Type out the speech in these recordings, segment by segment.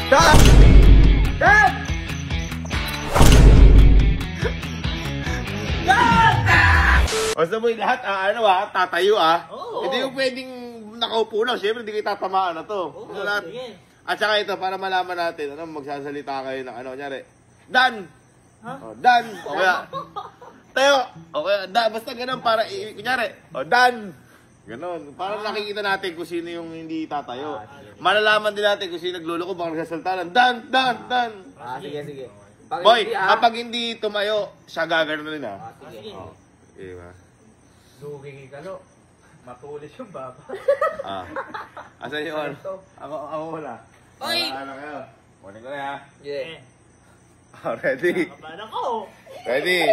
Dan! Dan! Dan! Basta mo yung lahat, tatayo Hindi yung pwedeng nakaupo lang. Siyempre, hindi kayo tatamaan na to. At saka ito, para malaman natin, magsasalita kayo ng kunyari, Dan! Dan! O kaya, tayo! O kaya, Dan! Basta ganun, para, kunyari, Dan! Ganon. Para nakikita natin kung sino yung hindi tatayo. Malalaman din natin kung sino nagluloko, baka nagsasalta lang, Dan! Dan! Dan! Sige. Boy, kapag hindi tumayo, siya gagano rin Sige. Diba? Lugi ka, no? Matulis yung baba. Asan yung ano? Ako wala. Oy! Ano kayo? Kunin ko na Yeah. Ready? Kabahan ako. Ready?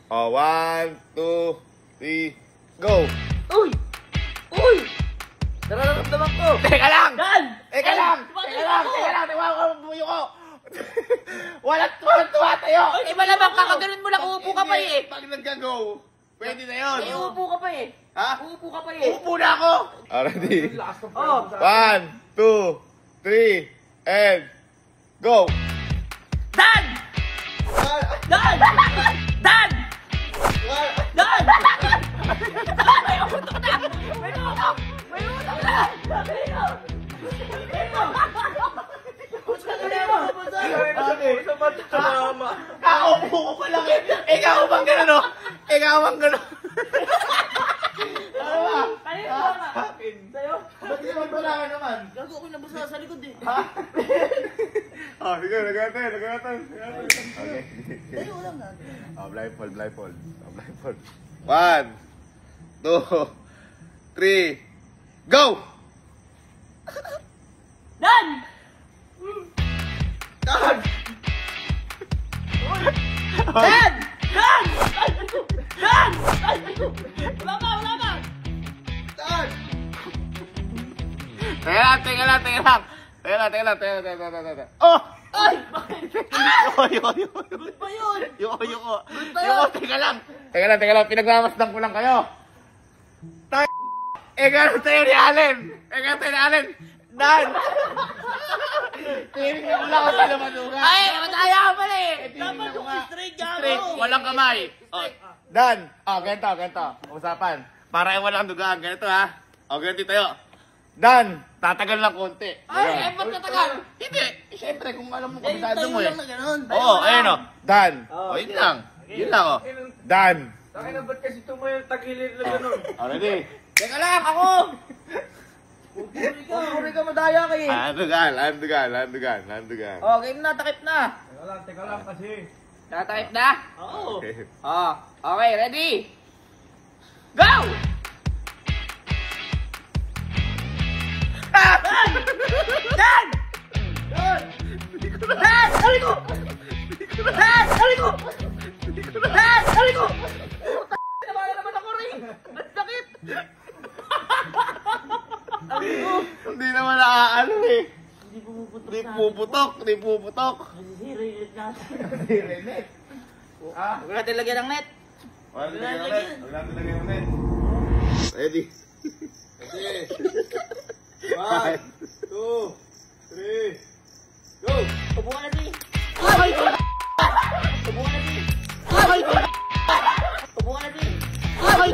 1, 2, 3, go! Uy! Nararamdaman ko! Teka lang! Dan! Teka lang! Tiwala ko buyo ko! Walang tuwa tayo! Eh, malamang kakaganon mo lang, uupo ka pa eh! Pag nagka-go, pwede na yun! Eh, uupo ka pa eh! Ha? Uupo ka pa eh! Upo na ako! Ready? Oh! 1, 2, 3, and go! Dan! Dan! Dan! Dan! May utok na! May utok! May utok na! Kakaupo ko pa lang eh! Ikaw bang gano'n o? Ikaw bang gano'n? Ano ba? Sa'yo? Ba't di naman pala naman? Gago ko nabasa sa likod eh. Sige, nagkatan. Okay. Sa'yo lang natin. Blindfold. 1, 2, 3, go! Dan! Dan! Dan! Dan! Dan! Wala ba? Dan! Teka lang. Oh! Ay! Yoko. Good pa yun! Yoko. Teka lang. Pinagmamasdan ko lang kayo. Gano'n tayo ni Allen. Dan! Tinignan ko lang ako sa lumadugan. Ay! Mataya ka pala eh! Dapat yung straight gago! Straight, walang kamay. Dan! Ganito. Usapan. Para walang dugaan. Ganito ganito tayo. Dan! Tatagal lang konti. Ay! Ba't natagal? Hindi. Siyempre, kung alam mo Eh, kabisado tayo mo lang na ganun. Oo, ayun o. Dan! Yun lang. Dan! Takin na ba't kasi tumayo tagilid na gano'n? Ready? Teka lang, ako! Puri ka madaya ka eh. Landugan. Oh, game na, takip na. Teka lang kasi. Tatakip na? Oo. Oh, okay, ready? Go! Dan! Naman naman ako rin! Ang sakit! Hindi naman naaano eh. Hindi pumuputok Di puputok. Nasisirilit natin. Sirilit. Huwag natin lagyan ng net. Huwag natin lagyan ng net. Ready? 1, 2, 3, go! Upo ka na si. Ay! Upo ka na si. Ay! Upo ka na si. Ay!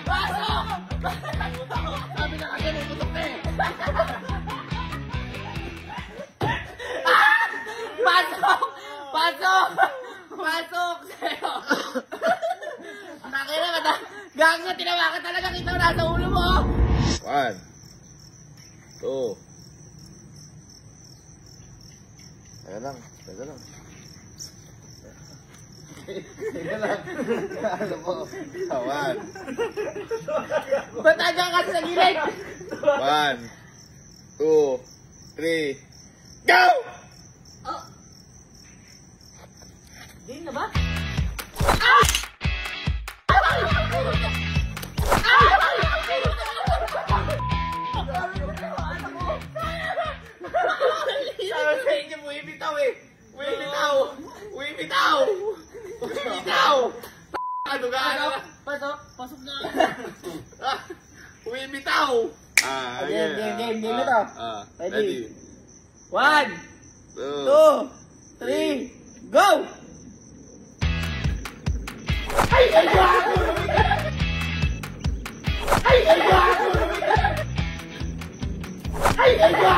Pasok! Sabi na kasi may putok na eh. Pasok sa'yo! Nakina ka na! Gago, tinawa ka talaga, kita mo nasa ulo mo! 1, 2. Teka lang. Ano mo? 1. Ba't nandiyan ka sa gilid? 1, 2, 3, go! Oh! Game na ba? Sabi sa inyo, bumibitaw eh. Bumibitaw. Dugaan na. Pasok na. Umibitaw. Game na to. Ready. 1, 2, 3, go! Ay, gago! Ay, gago! Ay, gago!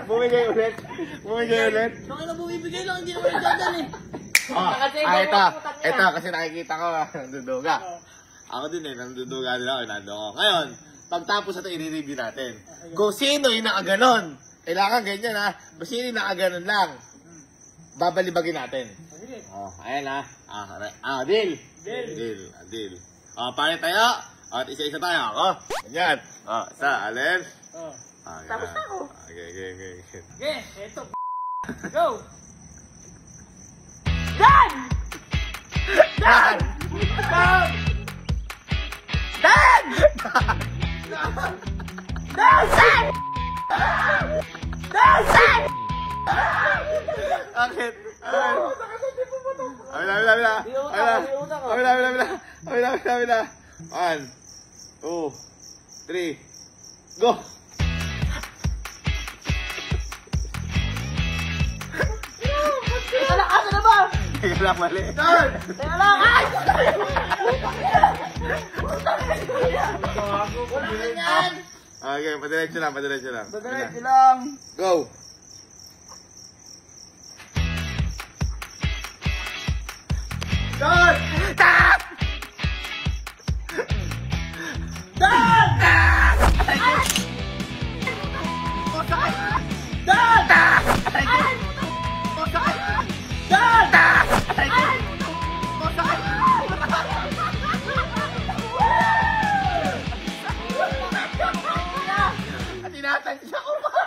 Bumigay ulit. Bakit na bumibigay lang, hindi naman nagdadan eh. Ito, kasi nakikita ko, nanduduga. Ako din nanduduga din ako, nando ko. Ngayon, pagtapos ito, i-review natin. Kung sino yung nakaganon, kailangan ganyan ha, kung sino yung nakaganon lang, babalibagin natin. Ayan ha. Deal. Paano tayo? At isa-isa tayo. Ganyan. Isa, alin? Tapos na ako. Okay. Okay, eto. Go! Dan! Dan! Dan! Dan! Dan! Dan! Bakit? Abila. 1, 2, 3, go! Asa na ba? Teka lang, mali. Teka lang! Ay! Wala na yan! Okay, padiretso lang. Padiretso lang. Go! Dan! Dan! Dan! Tinatansya ko pa!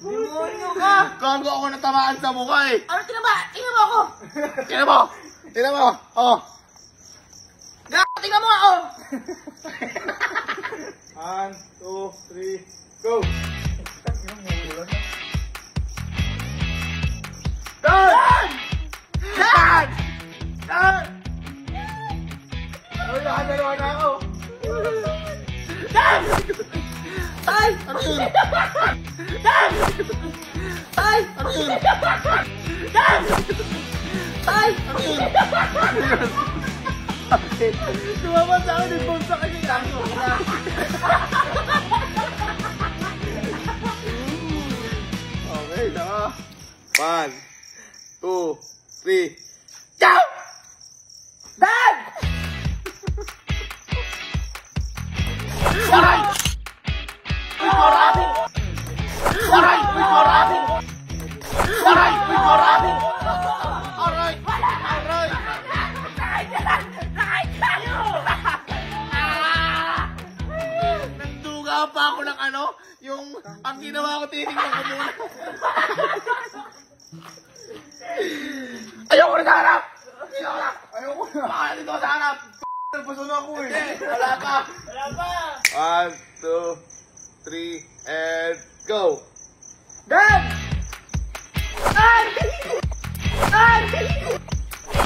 Demonyo ka! Gago ako natamaan sa mukha eh! Ano tinaba? Tingnan mo ako! Tingnan mo! Oh! Gago, tingnan mo ako! 1, 2, 3, go! Dan! Dan! Dan! Ay, nakadalawa na ako! Dan! Ay! Ano yun? Dan! Ay! Ano yun? Dan! Ay! Ano yun? Tumama sa akin, nag-bomb sa akin. Gago na. Okay, saka. 1, 2, 3, Ciao! Dan! Aray! Uy, korami! Aray! Uy, korami! Aray! Korami! Aray! Aray! Nagduga pa ako ng ano, yung ang ginawa ko tinignan ko muna. Ayoko na sa harap! Ayoko na! Baka dito sa harap! Nagpasun ako eh! Wala pa! 1, 2, 3, and go! Dan! Ay! Ay!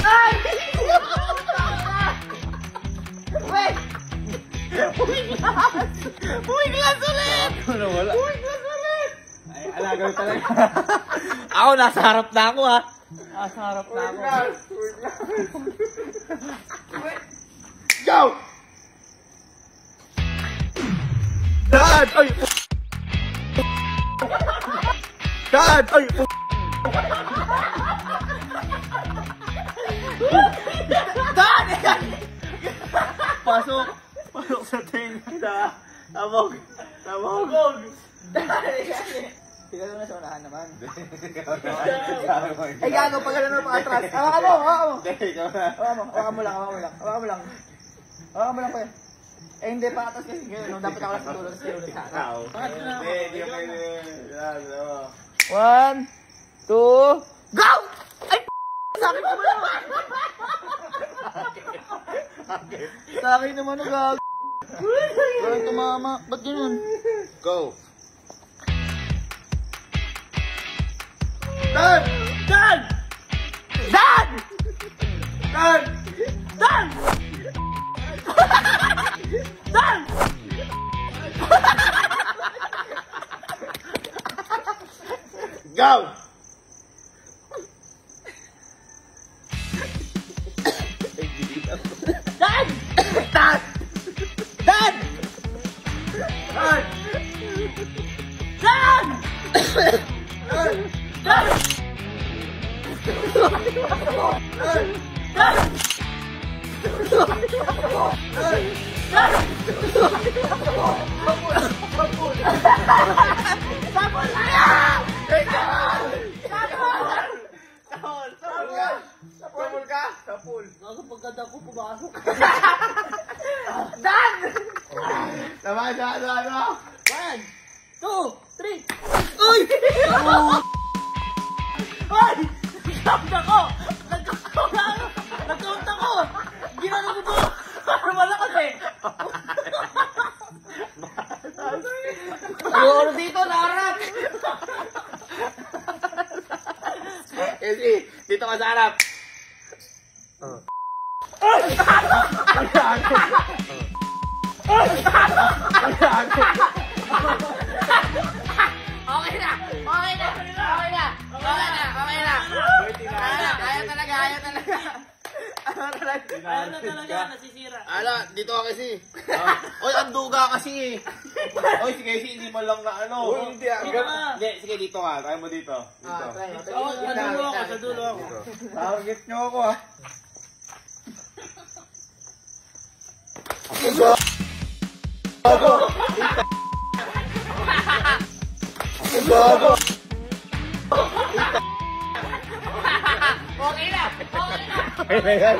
Ay! Wait! Umiglas ulit! Ano wala? Umiglas ulit! Ay, alaga talaga. Ako, nasa harap na ako ha. Nasa harap na ako. Go! Dad! Ay! Dad! Ay! Dan! Pasok! Pasok sa tenga. Tabog! Tabog! Tingnan mo na sa unahan naman. Ay, gago, pag gano'n pa atras. Hawakan mo, hawakan mo. Hawakan mo lang. Hawakan mo lang, kuya. Eh, hindi pa atas kasi ngayon. No? Dapat ako lang sa tulog. Kasi ulit sa atas. Hindi ka pwede. 1, 2, go! Ay, sabi mo ba naman? Sa akin naman, gago. Parang tumama. Ba't ganun? Go! Dan! Dan! Dan! Dan! Dan! Dan! Go! Dan! Dan! Dan! Dan! Dan! Dan! Sabon na yan! Sabol ka? Gago pagkada ko pumasok. Dan! Tama siya, ano? 1, 2, 3. Uy! Ay! Nag-count ako! Nag-count ako! Ginano ko to! Ano malakas eh! Ano dito, naharap! Kasi, dito ka sa harap. Okay na! Okay na! Okay na! Okay na! Okay na! Ayaw talaga! Ayaw talaga! Ayaw na talaga! Nasisira! Ala, dito ka kasi. Oy, ang duga kasi eh. Oy, sige, hindi mo lang na ano. Hindi agad. Hindi, sige, dito ka. Kaya mo dito. Dito. Sa dulo ako. Target nyo ako ah. Okay na! Okay na! Okay na yan.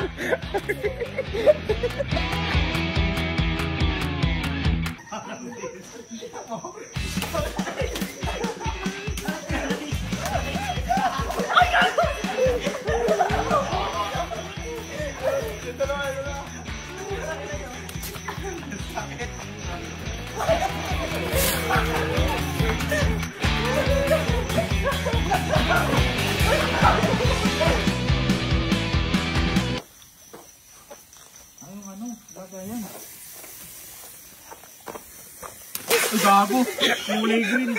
Gago. Kulay green.